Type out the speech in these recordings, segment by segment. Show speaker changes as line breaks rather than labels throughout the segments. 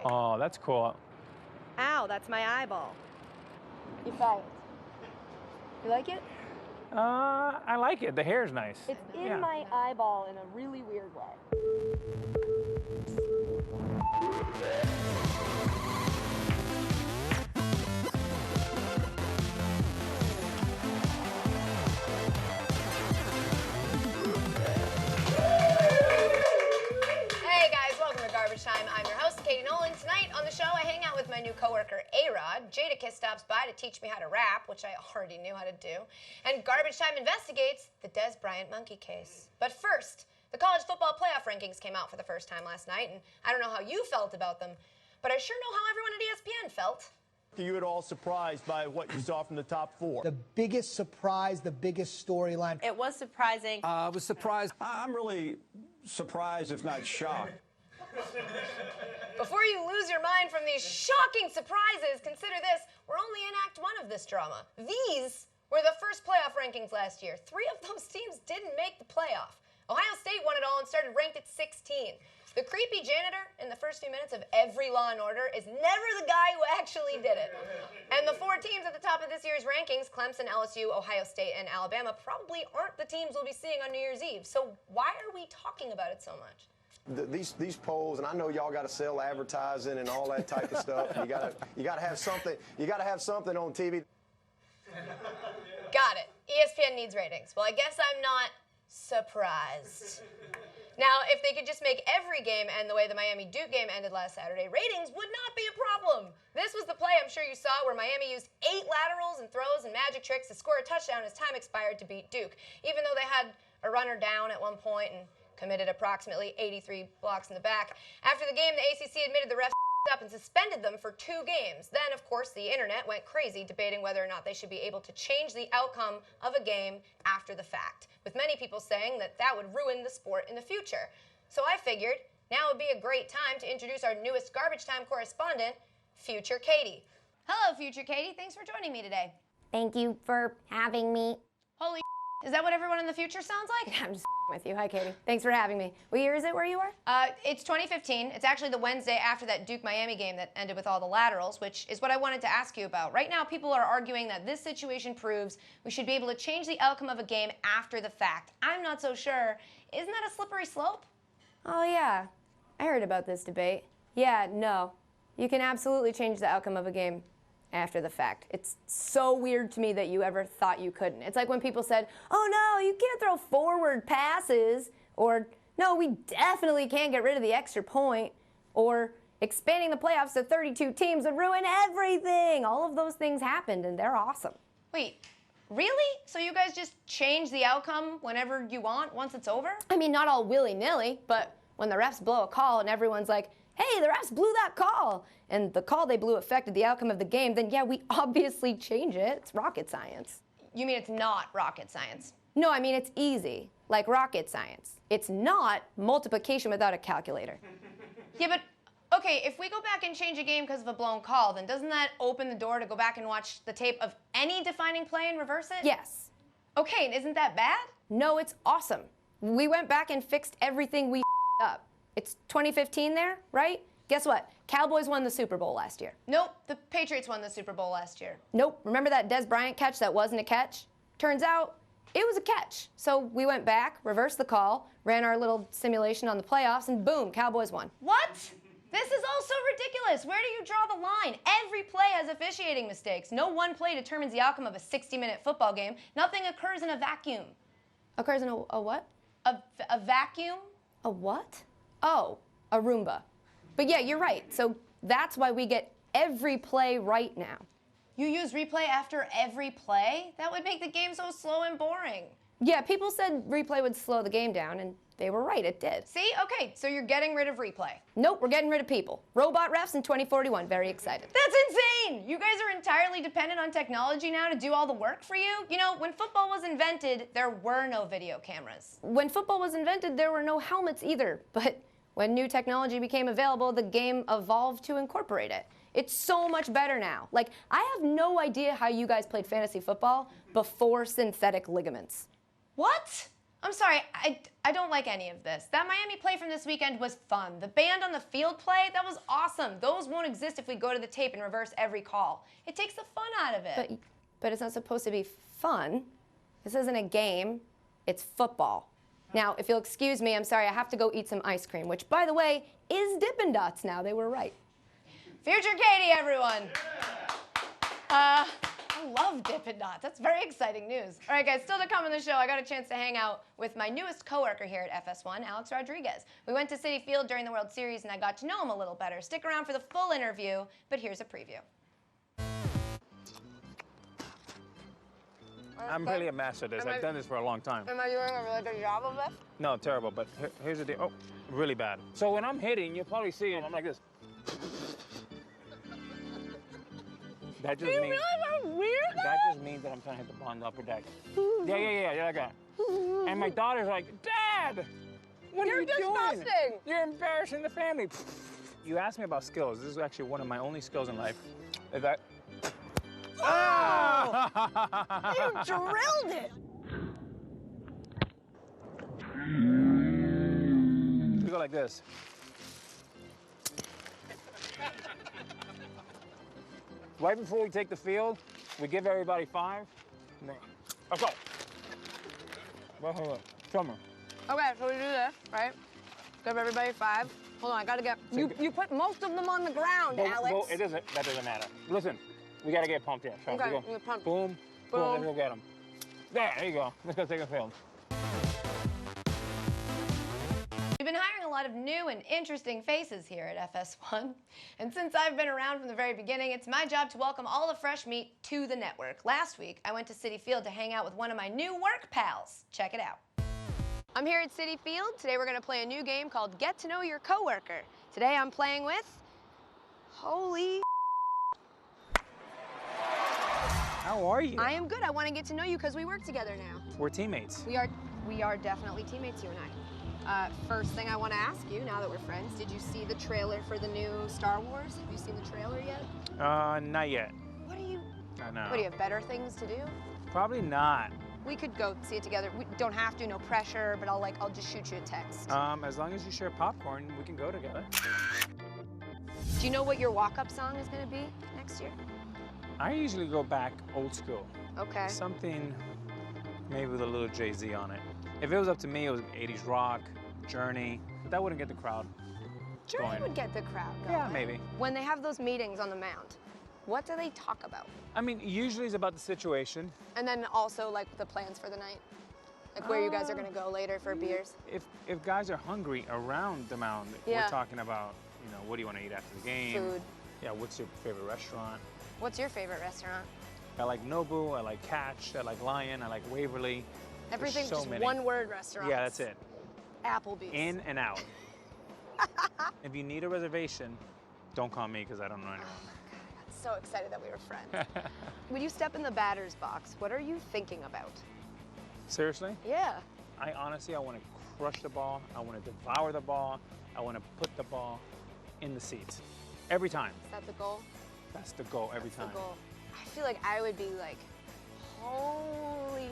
Oh, that's cool.
Ow, that's my eyeball. You fired. You like it?
I like it. The hair's nice.
It's in
Yeah.
my eyeball in a really weird way.
Hey guys, welcome to Garbage Time. I'm your host, Katie Nolan. Tonight on the show, I hang out with my new coworker, A-Rod. Jadakiss stops by to teach me how to rap, which I already knew how to do. And Garbage Time investigates the Dez Bryant monkey case. But first, the college football playoff rankings came out for the first time last night, and I don't know how you felt about them, but I sure know how everyone at ESPN felt.
Are you at all surprised by what you saw from the top four?
The biggest surprise, the biggest storyline.
It was surprising.
I was surprised.
I'm really surprised, if not shocked.
Before you lose your mind from these shocking surprises, consider this. We're only in Act 1 of this drama. These were the first playoff rankings last year. 3 of those teams didn't make the playoff. Ohio State won it all and started ranked at 16. The creepy janitor in the first few minutes of every Law & Order is never the guy who actually did it. And the 4 teams at the top of this year's rankings, Clemson, LSU, Ohio State, and Alabama, probably aren't the teams we'll be seeing on New Year's Eve. So why are we talking about it so much?
These polls, and I know y'all got to sell advertising and all that type of stuff. You gotta have something. You gotta have something on TV.
Got it. ESPN needs ratings. Well, I guess I'm not surprised. Now, if they could just make every game end the way the Miami-Duke game ended last Saturday, ratings would not be a problem. This was the play I'm sure you saw where Miami used 8 laterals and throws and magic tricks to score a touchdown as time expired to beat Duke, even though they had a runner down at one point and committed approximately 83 blocks in the back. After the game, the ACC admitted the refs up and suspended them for 2 games. Then, of course, the internet went crazy debating whether or not they should be able to change the outcome of a game after the fact, with many people saying that that would ruin the sport in the future. So I figured now would be a great time to introduce our newest Garbage Time correspondent, Future Katie. Hello, Future Katie. Thanks for joining me today.
Thank you for having me.
Holy is that what everyone in the future sounds like?
I'm just with you. Hi, Katie. Thanks for having me. What year is it where you are?
It's 2015. It's actually the Wednesday after that Duke-Miami game that ended with all the laterals, which is what I wanted to ask you about. Right now, people are arguing that this situation proves we should be able to change the outcome of a game after the fact. I'm not so sure. Isn't that a slippery slope?
Oh, yeah. I heard about this debate. Yeah, no. You can absolutely change the outcome of a game after the fact. It's so weird to me that you ever thought you couldn't. It's like when people said, oh no, you can't throw forward passes, or no, we definitely can't get rid of the extra point, or expanding the playoffs to 32 teams would ruin everything. All of those things happened and they're awesome.
Wait, really? So you guys just change the outcome whenever you want, once it's over?
I mean, not all willy-nilly, but when the refs blow a call and everyone's like, hey, the refs blew that call, and the call they blew affected the outcome of the game, then yeah, we obviously change it. It's rocket science.
You mean it's not rocket science?
No, I mean it's easy, like rocket science. It's not multiplication without a calculator.
Yeah, but, okay, if we go back and change a game because of a blown call, then doesn't that open the door to go back and watch the tape of any defining play and reverse it?
Yes.
Okay, and isn't that bad?
No, it's awesome. We went back and fixed everything we up. It's 2015 there, right? Guess what? Cowboys won the Super Bowl last year.
Nope, the Patriots won the Super Bowl last year.
Nope. Remember that Dez Bryant catch that wasn't a catch? Turns out it was a catch. So we went back, reversed the call, ran our little simulation on the playoffs, and boom, Cowboys won.
What? This is all so ridiculous. Where do you draw the line? Every play has officiating mistakes. No one play determines the outcome of a 60-minute football game. Nothing occurs in a vacuum.
Occurs in a what?
A vacuum?
A what? Oh, a Roomba. But yeah, you're right. So that's why we get every play right now.
You use replay after every play? That would make the game so slow and boring.
Yeah, people said replay would slow the game down, and they were right, it did.
See? Okay, so you're getting rid of replay.
Nope, we're getting rid of people. Robot refs in 2041, very excited.
That's insane! You guys are entirely dependent on technology now to do all the work for you? You know, when football was invented, there were no video cameras.
When football was invented, there were no helmets either, but when new technology became available, the game evolved to incorporate it. It's so much better now. Like, I have no idea how you guys played fantasy football before synthetic ligaments.
What? I'm sorry, I don't like any of this. That Miami play from this weekend was fun. The band on the field play, that was awesome. Those won't exist if we go to the tape and reverse every call. It takes the fun out of it.
But it's not supposed to be fun. This isn't a game, it's football. Now, if you'll excuse me, I'm sorry, I have to go eat some ice cream, which, by the way, is Dippin' Dots now. They were right.
Future Katie, everyone. I love Dippin' Dots. That's very exciting news. All right, guys, still to come on the show, I got a chance to hang out with my newest coworker here at FS1, Alex Rodriguez. We went to Citi Field during the World Series, and I got to know him a little better. Stick around for the full interview, but here's a preview.
I'm really a master at this. I've done this for a long time.
Am I doing a really good job of this?
No, terrible, but here's the deal. Oh, really bad. So when I'm hitting, you'll probably see it. I'm like this. That just means,
how weird
that just means that I'm trying to hit the ball on the upper deck. Yeah, like that. And my daughter's like, Dad, what are you doing?
disgusting.
You're embarrassing the family. You asked me about skills. This is actually one of my only skills in life. Is that?
Oh! You drilled it.
We go like this. Right before we take the field, we give everybody 5. Let's go. Show me.
Okay, so we do this, right? Give everybody 5. Hold on, I gotta get. You put most of them on the ground, Alex.
That doesn't matter. Listen, we gotta get pumped here. So
Okay,
we go.
you're pumped.
Boom, boom. Let's go get them. There you go. Let's go take a field.
We've been hiring a lot of new and interesting faces here at FS1. And since I've been around from the very beginning, it's my job to welcome all the fresh meat to the network. Last week, I went to Citi Field to hang out with one of my new work pals. Check it out. I'm here at Citi Field. Today we're gonna play a new game called Get to Know Your Coworker. Today I'm playing with, holy
How are you?
I am good. I wanna get to know you because we work together now.
We're teammates.
We are definitely teammates, you and I. First thing I want to ask you, now that we're friends, did you see the trailer for the new Star Wars? Have you seen the trailer yet?
Not yet.
What do you have better things to do?
Probably not.
We could go see it together. We don't have to, no pressure, but I'll just shoot you a text.
As long as you share popcorn, we can go together.
Do you know what your walk-up song is going to be next year?
I usually go back old school.
Okay.
Something maybe with a little Jay-Z on it. If it was up to me, it was 80s rock, Journey. That wouldn't get the crowd
Journey
going.
would get the crowd going.
Yeah, maybe.
When they have those meetings on the mound, what do they talk about?
I mean, usually it's about the situation.
And then also like the plans for the night? Like where you guys are going to go later for beers?
If guys are hungry around the mound,
Yeah.
we're talking about, what do you want to eat after the game?
Food.
Yeah, what's your favorite restaurant?
What's your favorite restaurant?
I like Nobu, I like Catch, I like Lion, I like Waverly. There's
Everything's
so
just
many.
one-word restaurants.
Yeah, that's it.
Applebee's.
In and out. If you need a reservation, don't call me because I don't know anyone.
I'm so excited that we were friends. When you step in the batter's box, what are you thinking about?
Seriously?
Yeah.
I want to crush the ball. I want to devour the ball. I want to put the ball in the seats. Every time.
Is that the goal?
That's the goal every time.
That's the goal. I feel like I would be like, holy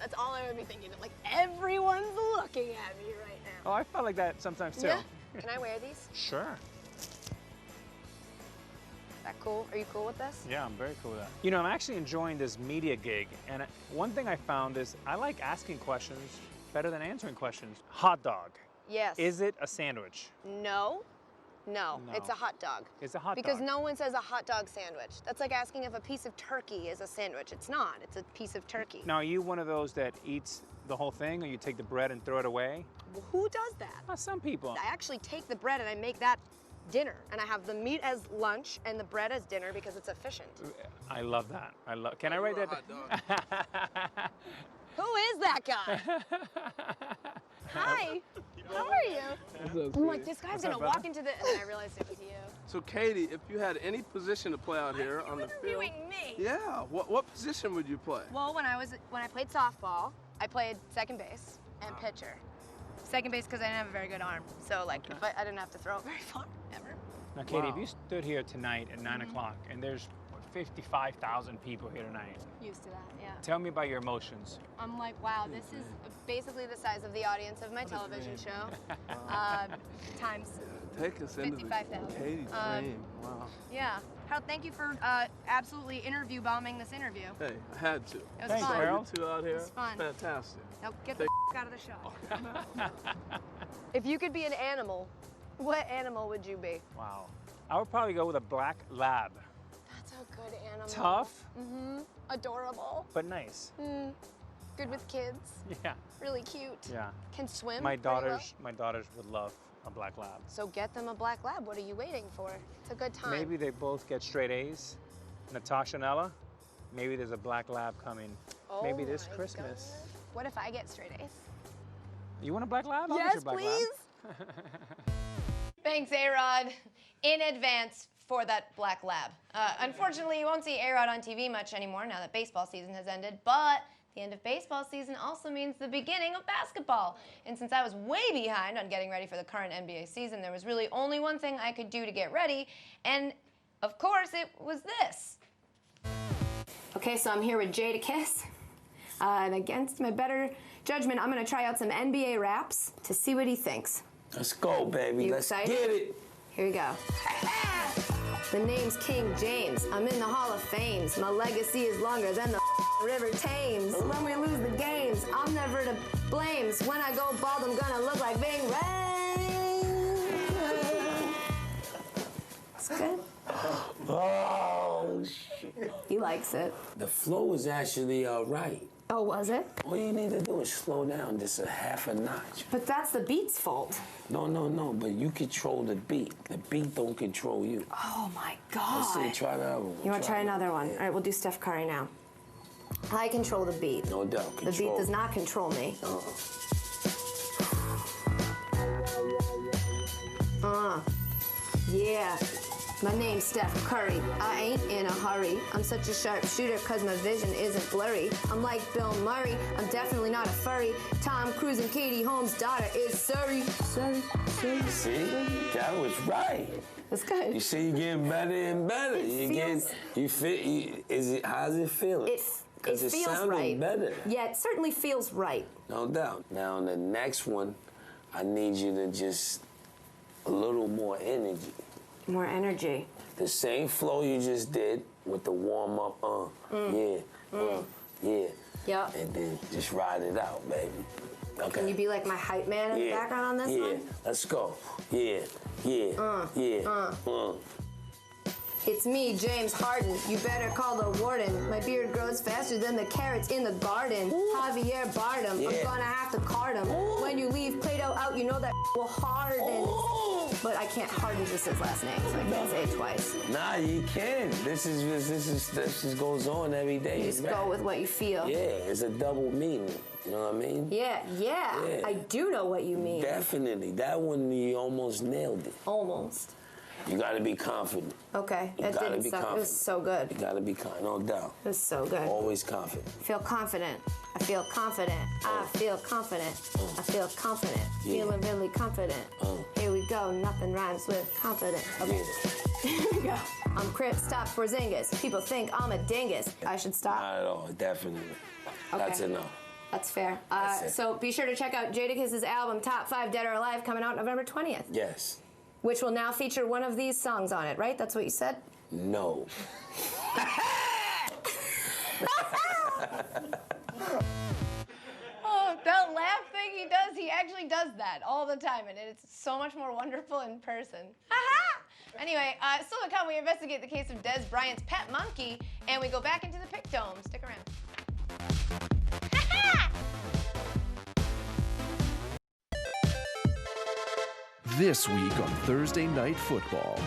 that's all I would be thinking. Like, everyone's looking at me right now.
Oh, I felt like that sometimes too.
Yeah? Can I wear these?
Sure.
Is that cool? Are you cool with this?
Yeah, I'm very cool with that. I'm actually enjoying this media gig, and one thing I found is I like asking questions better than answering questions. Hot dog.
Yes.
Is it a sandwich?
No. No,
No.
it's a hot dog.
It's a hot
because
dog.
no one says a hot dog sandwich. That's like asking if a piece of turkey is a sandwich. It's not. It's a piece of turkey.
Now, are you one of those that eats the whole thing, or you take the bread and throw it away?
Well, who does that?
Some people.
I actually take the bread and I make that dinner. And I have the meat as lunch and the bread as dinner because it's efficient.
I love that. Can I write that down?
Who is that guy? Hi. How are you? I'm like, this guy's gonna walk into the, and then I realized it was you.
So Katie, if you had any position to play out here on the field,
Interviewing me.
yeah, what position would you play?
Well, when I played softball, I played second base and pitcher. Second base because I didn't have a very good arm, so like I didn't have to throw it very far ever.
Now, Katie,
Wow.
if you stood here tonight at 9 o'clock and there's 55,000 people here tonight.
Used to that, yeah.
Tell me about your emotions.
I'm like, wow, this is basically the size of the audience of my television show. Times
Take us into
55,000.
Katie's dream. Wow.
Yeah. Harold, thank you for absolutely interview bombing this interview.
Hey, I had to.
It was
Thanks,
fun.
Harold.
You two out here.
It was fun.
Fantastic.
Now get the out of the show. If you could be an animal, what animal would you be?
Wow. I would probably go with a black lab.
That's a good animal.
Tough,
Adorable.
but nice.
Good with kids.
Yeah.
Really cute.
Yeah.
Can swim.
My
pretty well.
daughters would love a black lab.
So get them a black lab. What are you waiting for? It's a good time.
Maybe they both get straight A's. Natasha and Ella, maybe there's a black lab coming. Maybe this
my
Christmas.
goodness. What if I get straight A's?
You want a black lab? I'll get you
Yes,
a black
please.
lab.
Thanks, A-Rod, in advance for that black lab. Unfortunately, you won't see A-Rod on TV much anymore now that baseball season has ended, but the end of baseball season also means the beginning of basketball. And since I was way behind on getting ready for the current NBA season, there was really only one thing I could do to get ready, and of course, it was this. Okay, so I'm here with Jadakiss, and against my better judgment, I'm gonna try out some NBA raps to see what he thinks.
Let's go, baby.
You
Let's
excited?
get it.
Here we go. The name's King James. I'm in the Hall of Fames. My legacy is longer than the River Thames. When we lose the games, I'm never to blames. When I go bald, I'm gonna look like Bing Rain. It's good.
Oh, shit.
He likes it.
The flow was actually all right.
Oh, was it?
All you need to do is slow down just a half a notch.
But that's the beat's fault.
No, but you control the beat. The beat don't control you.
Oh my God.
Let's see, try that one.
You want to try another one? All right, we'll do Steph Curry now. I control the beat.
No doubt.
The beat does not control me. Yeah. My name's Steph Curry. I ain't in a hurry. I'm such a sharp shooter cause my vision isn't blurry. I'm like Bill Murray. I'm definitely not a furry. Tom Cruise and Katie Holmes' daughter is Surrey. Surrey.
See? That was right.
That's good.
You see, you're getting better and better. How's it feeling?
It
Because it
feels
sounded
right.
better.
Yeah, it certainly feels right.
No doubt. Now, on the next one, I need you to just a little more energy.
More energy.
The same flow you just did with the warm up, yeah.
Yep.
And then just ride it out, baby. Okay.
Can you be like my hype man in the background on this one?
Yeah, let's go. Yeah.
It's me, James Harden. You better call the warden. My beard grows faster than the carrots in the garden. Javier Bardem. I'm gonna have to card him. When you leave Plato out, you know that will harden. But I can't harden just his last name, so I can't say it twice.
Nah, you can. This just goes on every day.
You just go with what you feel.
Yeah, it's a double meaning. You know what I mean?
Yeah. I do know what you mean.
Definitely. That one, you almost nailed it.
Almost.
You gotta be confident.
Okay,
You
that
gotta
didn't
be
suck. It
confident.
was so good.
You gotta be confident, no doubt.
It was so good.
Always confident.
Feel confident. I feel confident. I feel confident. I feel confident.
Yeah.
Feeling really confident. Here we go. Nothing rhymes with confident. Okay. Here we go. I'm Kristaps Porzingis. People think I'm a dingus. I should stop.
Not at all, definitely.
Okay.
That's enough.
That's fair.
That's it.
So be sure to check out Jadakiss's album Top 5 Dead or Alive coming out November 20th.
Yes.
Which will now feature one of these songs on it, right? That's what you said?
No.
Oh, that laugh thing he does, he actually does that all the time, and it's so much more wonderful in person. Anyway, still to come, we investigate the case of Dez Bryant's pet monkey, and we go back into the pick dome. Stick around.
This week on Thursday Night Football,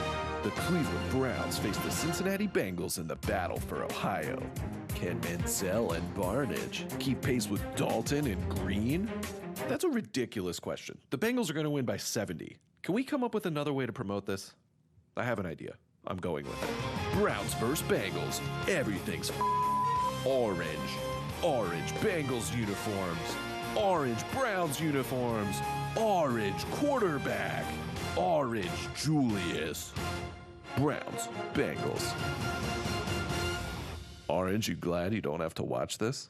the Cleveland Browns face the Cincinnati Bengals in the battle for Ohio. Can Menzel and Barnage keep pace with Dalton and Green? That's a ridiculous question. The Bengals are going to win by 70. Can we come up with another way to promote this? I have an idea. I'm going with it. Browns versus Bengals. Everything's orange. Orange Bengals uniforms. Orange Browns uniforms. Orange quarterback. Orange Julius. Browns, Bengals. Aren't you glad you don't have to watch this?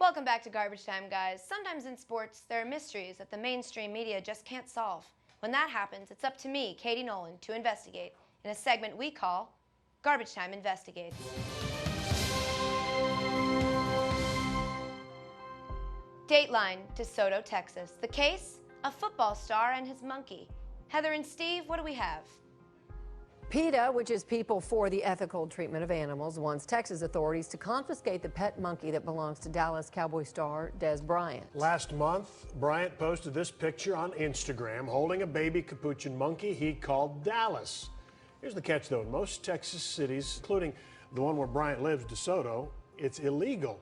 Welcome back to Garbage Time, guys. Sometimes in sports, there are mysteries that the mainstream media just can't solve. When that happens, it's up to me, Katie Nolan, to investigate in a segment we call Garbage Time Investigates. Dateline, DeSoto, Texas. The case? A football star and his monkey. Heather and Steve, what do we have?
PETA, which is People for the Ethical Treatment of Animals, wants Texas authorities to confiscate the pet monkey that belongs to Dallas Cowboy star Dez Bryant.
Last month, Bryant posted this picture on Instagram holding a baby capuchin monkey he called Dallas. Here's the catch, though. In most Texas cities, including the one where Bryant lives, DeSoto, it's illegal.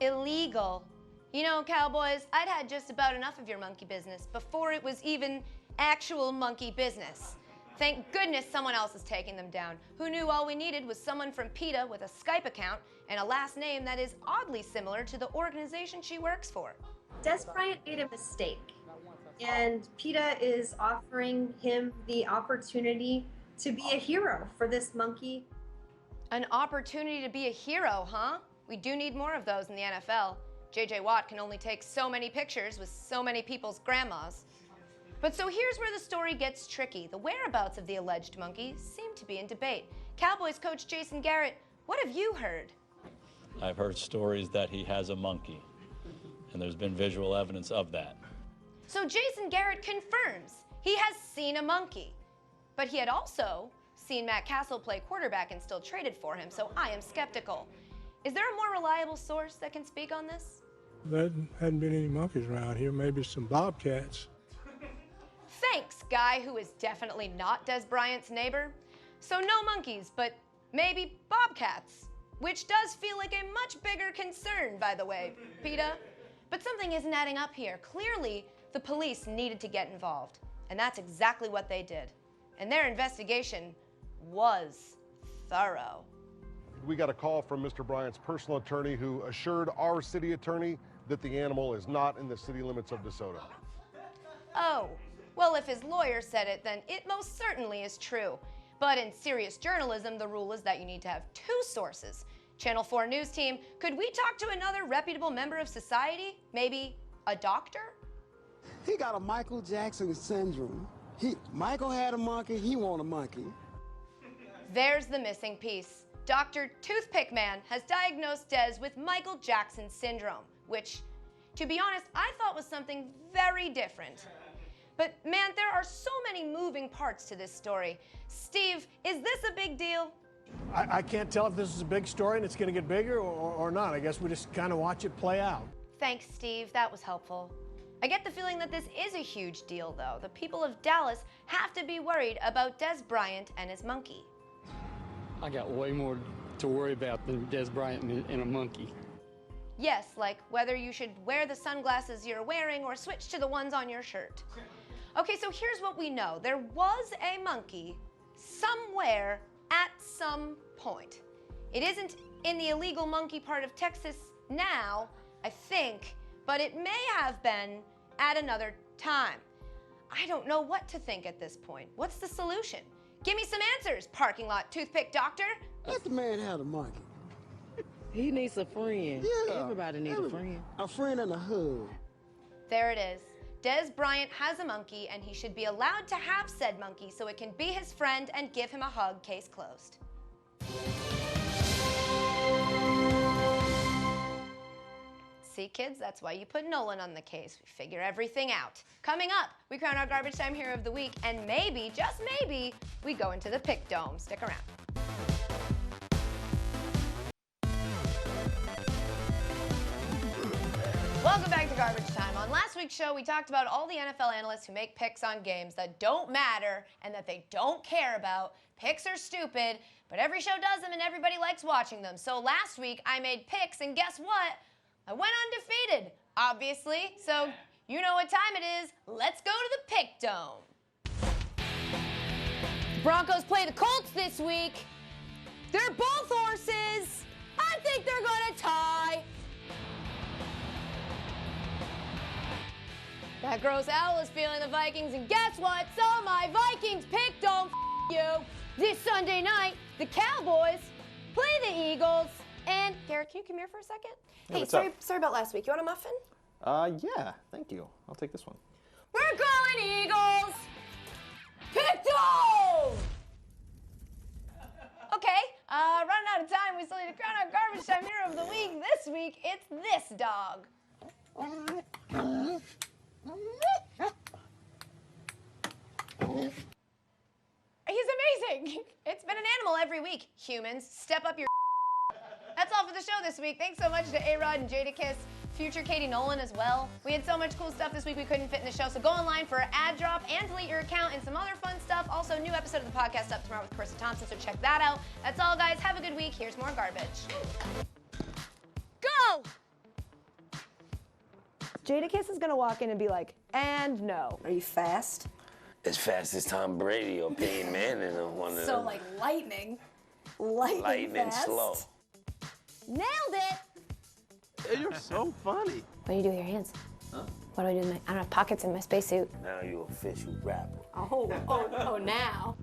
Illegal. You know, Cowboys, I'd had just about enough of your monkey business before it was even actual monkey business. Thank goodness someone else is taking them down. Who knew all we needed was someone from PETA with a Skype account and a last name that is oddly similar to the organization she works for.
Dez Bryant made a mistake, and PETA is offering him the opportunity to be a hero for this monkey.
An opportunity to be a hero, huh? We do need more of those in the NFL. J.J. Watt can only take so many pictures with so many people's grandmas. But so here's where the story gets tricky. The whereabouts of the alleged monkey seem to be in debate. Cowboys coach Jason Garrett, what have you heard?
I've heard stories that he has a monkey, and there's been visual evidence of that.
So Jason Garrett confirms he has seen a monkey. But he had also seen Matt Castle play quarterback and still traded for him, so I am skeptical. Is there a more reliable source that can speak on this?
There hadn't been any monkeys around here, maybe some bobcats.
Thanks, guy who is definitely not Dez Bryant's neighbor. So no monkeys, but maybe bobcats, which does feel like a much bigger concern, by the way, PETA. But something isn't adding up here. Clearly, the police needed to get involved, and that's exactly what they did. And their investigation was thorough.
We got a call from Mr. Bryant's personal attorney who assured our city attorney that the animal is not in the city limits of DeSoto.
Oh. Well, if his lawyer said it, then it most certainly is true. But in serious journalism, the rule is that you need to have two sources. Channel 4 news team, could we talk to another reputable member of society? Maybe a doctor?
He got a Michael Jackson syndrome. Michael had a monkey, he want a monkey.
There's the missing piece. Dr. Toothpick Man has diagnosed Dez with Michael Jackson syndrome, which, to be honest, I thought was something very different. But man, there are so many moving parts to this story. Steve, is this a big deal?
I can't tell if this is a big story and it's going to get bigger or not. I guess we just kind of watch it play out.
Thanks, Steve. That was helpful. I get the feeling that this is a huge deal, though. The people of Dallas have to be worried about Dez Bryant and his monkey.
I got way more to worry about than Dez Bryant and a monkey.
Yes, like whether you should wear the sunglasses you're wearing or switch to the ones on your shirt. Okay, so here's what we know. There was a monkey somewhere at some point. It isn't in the illegal monkey part of Texas now, I think, but it may have been at another time. I don't know what to think at this point. What's the solution? Give me some answers, parking lot toothpick doctor.
Let the man have a monkey.
He needs a friend.
Yeah.
Everybody needs a friend.
A friend and a hug.
There it is. Dez Bryant has a monkey, and he should be allowed to have said monkey so it can be his friend and give him a hug, case closed. See, kids, that's why you put Nolan on the case. We figure everything out. Coming up, we crown our Garbage Time Hero of the Week, and maybe, just maybe, we go into the Pick Dome. Stick around. Welcome back to Garbage Time. On last week's show, we talked about all the NFL analysts who make picks on games that don't matter and that they don't care about. Picks are stupid, but every show does them and everybody likes watching them. So last week, I made picks, and guess what? I went undefeated, obviously. So you know what time it is. Let's go to the Pick Dome. The Broncos play the Colts this week. They're both horses. I think they're going to tie. That gross owl is feeling the Vikings, and guess what? So my Vikings pick don't you. This Sunday night, the Cowboys play the Eagles. And Garrett, can you come here for a second?
Yeah,
Hey,
what's
sorry
up?
about last week. You want a muffin?
Yeah, thank you. I'll take this one.
We're going Eagles! Pick those! Okay, running out of time. We still need to crown our garbage time hero of the week. This week, it's this dog. He's amazing. It's been an animal every week. Humans, step up your. That's all for the show this week. Thanks so much to A-Rod and Jadakiss, future Katie Nolan as well. We had so much cool stuff this week we couldn't fit in the show, so go online for an ad drop and delete your account and some other fun stuff. Also, new episode of the podcast up tomorrow with Carissa Thompson, so check that out. That's all, guys. Have a good week. Here's more garbage. Go! Jadakiss is gonna walk in and be like, and no. Are you fast?
As fast as Tom Brady or Peyton Manning or one of
So
them.
like lightning. Lightning fast.
slow.
Nailed it!
Hey, you're so funny.
What do you do with your hands?
Huh?
What do I do with my, I don't have pockets in my spacesuit.
Now you're official rapper.
Oh, now.